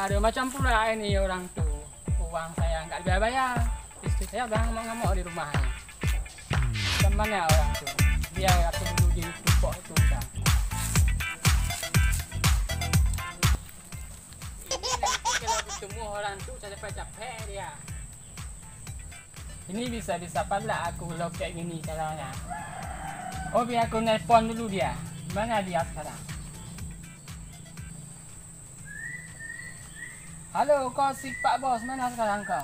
Aduh, macam pula ini orang tuh. Uang saya nggak dibayar. Istri saya udah ngamuk-ngamuk di rumah ini. Temannya orang tuh. Biar aku dulu di tupok itu udah. Ini nanti kalau ketemu orang tuh saya capek dia. Ini bisa pula aku kalau kayak gini caranya. Oh, biar aku nelpon dulu dia. Mana dia sekarang? Halo, kau si Pak Bos, mana sekarang kau?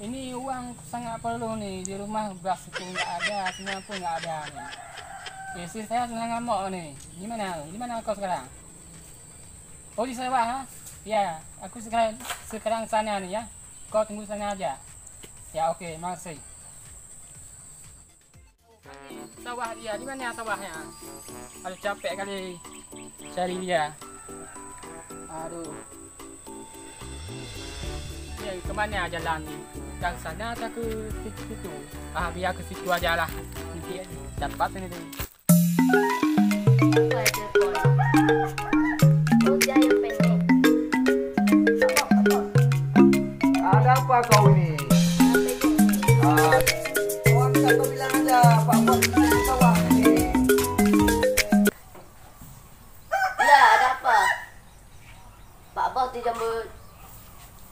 Ini uang sangat perlu nih, di rumah beras itu nggak ada, semua pun nggak ada nih. Istri saya sedang ngamuk nih. Gimana kau sekarang? Oh, di sawah, ha? Ya, aku sekarang sana nih ya. Kau tunggu sana aja. Ya, oke, makasih. Sawah dia, di mana sawahnya? Aduh, capek kali cari dia. Aduh. Ya, kemana jalan ni? Ke sana atau ke situ? Biar ke situ aja lah. Nanti dapat ini dulu. Ada apa kau ini? Kawan kau bilang aja Pak Bos di sawah ini. Ya, ada apa? Pak Bos di jambut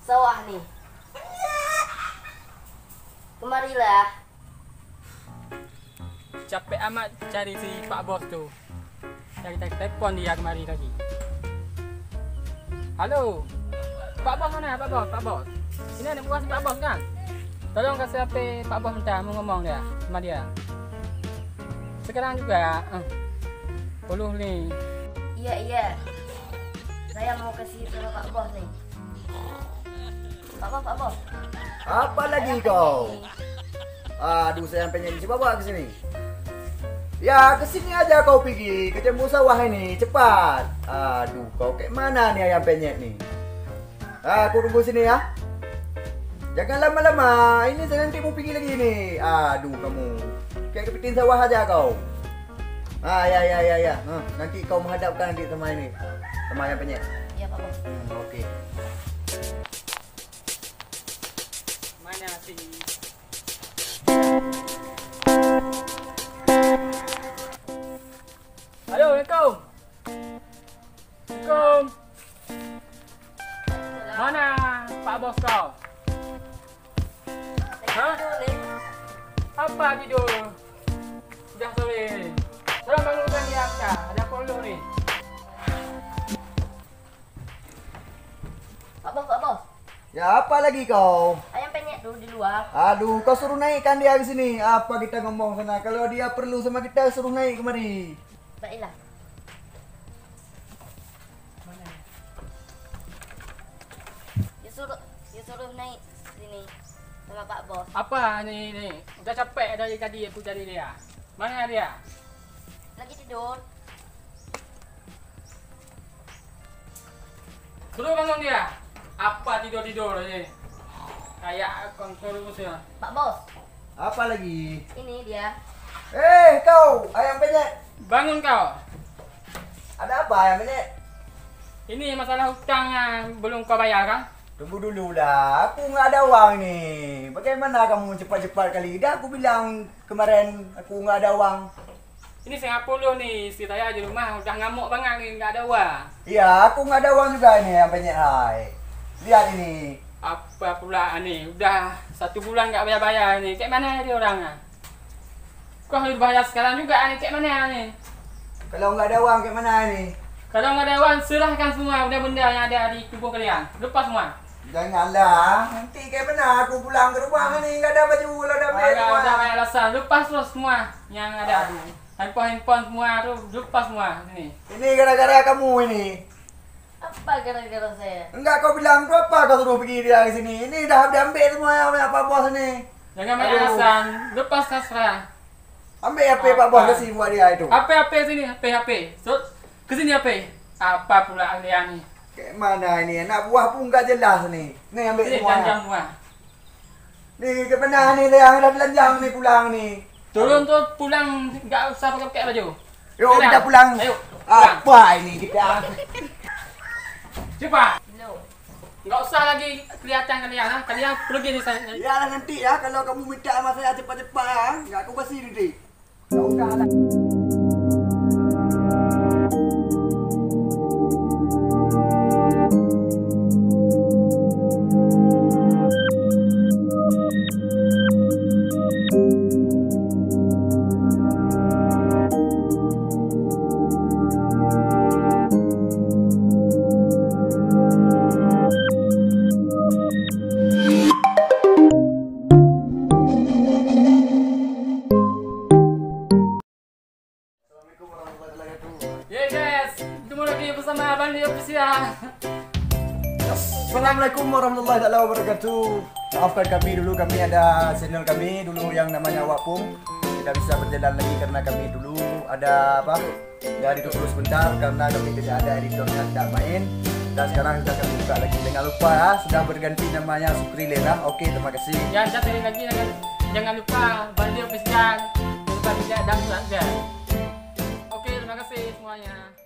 sawah nih. Kemarilah. Capek amat cari si Pak Bos tu. Cari telepon dia kemari lagi. Halo. Pak Bos mana? Pak Bos. Ini ada bukan si Pak Bos kan? Tolong kasih HP Pak Bos minta mau ngomong dia sama dia. Sekarang juga. Puluh nih. Iya. Saya mau kasih sama Pak Bos nih. Pak Bos. Apa lagi kau? Aduh, saya pengen si bawa ke sini. Ya, ke sini aja kau pergi ke jemur sawah ini, cepat. Aduh, kau kayak mana nih ayam penyet nih? Aku tunggu sini ya. Jangan lama-lama. Ini saya nanti mau pergi lagi nih. Aduh, kamu kayak kepiting sawah aja kau. Ya. Nanti kau menghadapkan nanti sama ini, sama ayam penyet. Iya, Pak Bos. Oke. Mana sih? Halo, Assalamualaikum. Mana Pak Bos kau? Hah? Apa tidur? Sudah sore. Tolong bangunkan dia, Kak. Ada perlu nih. Pak Bos. Ya, apa lagi kau? Ayam penyet dulu di luar. Aduh, kau suruh naikkan dia ke sini. Apa kita ngomong sana? Kalau dia perlu sama kita, suruh naik kemari. Baiklah. Dia suruh naik sini sama Pak Bos. Apa ni? Udah capek dari tadi aku cari dia. Mana dia? Lagi tidur. Suruh bangun dia. Apa tidur ni? Kayak kontrol musuh. Pak Bos, Apa lagi? ini dia. Kau, ayam penyet. Bangun kau. Ada apa ayam penyet? Ini masalah hutang yang belum kau bayar kan? Tunggu dulu lah, aku nggak ada uang nih. Bagaimana kamu cepat-cepat kali? Dah aku bilang kemarin aku nggak ada uang. Ini Singapura nih, istri saya di rumah udah ngamuk banget nih, nggak ada uang. Iya, aku nggak ada uang juga ini ayam penyet. Hai, lihat ini. Apa pula nih, udah 1 bulan nggak bayar-bayar nih. Kayak mana dia orangnya? Kau harus bayar sekarang juga nih, kayak mana nih? Kalau nggak ada uang kayak mana ini? Kalau nggak ada uang, serahkan semua benda-benda yang ada di tubuh kalian. Lepas semua. Janganlah, nanti kayak mana aku pulang ke rumah ni nggak ada baju, nggak ada beg Agak udah banyak alasan. Lepas terus semua yang ada. Aduh. Handphone semua tu, lepas semua sini. Ini gara-gara kamu ini. Apa gara-gara saya? Enggak, kau bilang kau apa kau suruh pergi dia ke sini. Ini dah diambil semua yang apa bos ni. Jangan main Aduh. alasan. Lepas terserah. Ambil HP Pak Bos kasih buat dia itu. HP sini, HP. So, kesini HP. Apa pula kalian ni? Kayak mana ini? Anak buah pun nggak jelas nih. Nih ambil Ini semua. jam buah. Nih kebenar nih yang dah telanjang nih pulang nih. Turun tu pulang, enggak usah pakai baju. Yuk kita pulang. Ayo, pulang. Apa ini kita? Cepat. No. Enggak usah lagi kelihatan kalian, ha? Kalian pergi di sana. Ya nanti ya kalau kamu minta sama saya cepat-cepat ya. Nggak aku basi nanti. Nggak usah lah. Assalamualaikum warahmatullahi wabarakatuh. Ya guys, ketemu lagi bersama Abang di Official. Assalamualaikum warahmatullahi wabarakatuh. Maafkan kami dulu, kami ada channel kami dulu yang namanya Wapung. Tidak bisa berjalan lagi karena kami dulu ada apa? Ya ditutup sebentar karena kami tidak ada editornya, tidak main. Dan sekarang sudah kami buka lagi. Jangan lupa ya, sudah berganti namanya Sukri Lena. Oke, terima kasih. Jangan satu lagi, jangan lupa Abang di Official. Jangan lupa tidak dan subscribe. Oke, terima kasih semuanya.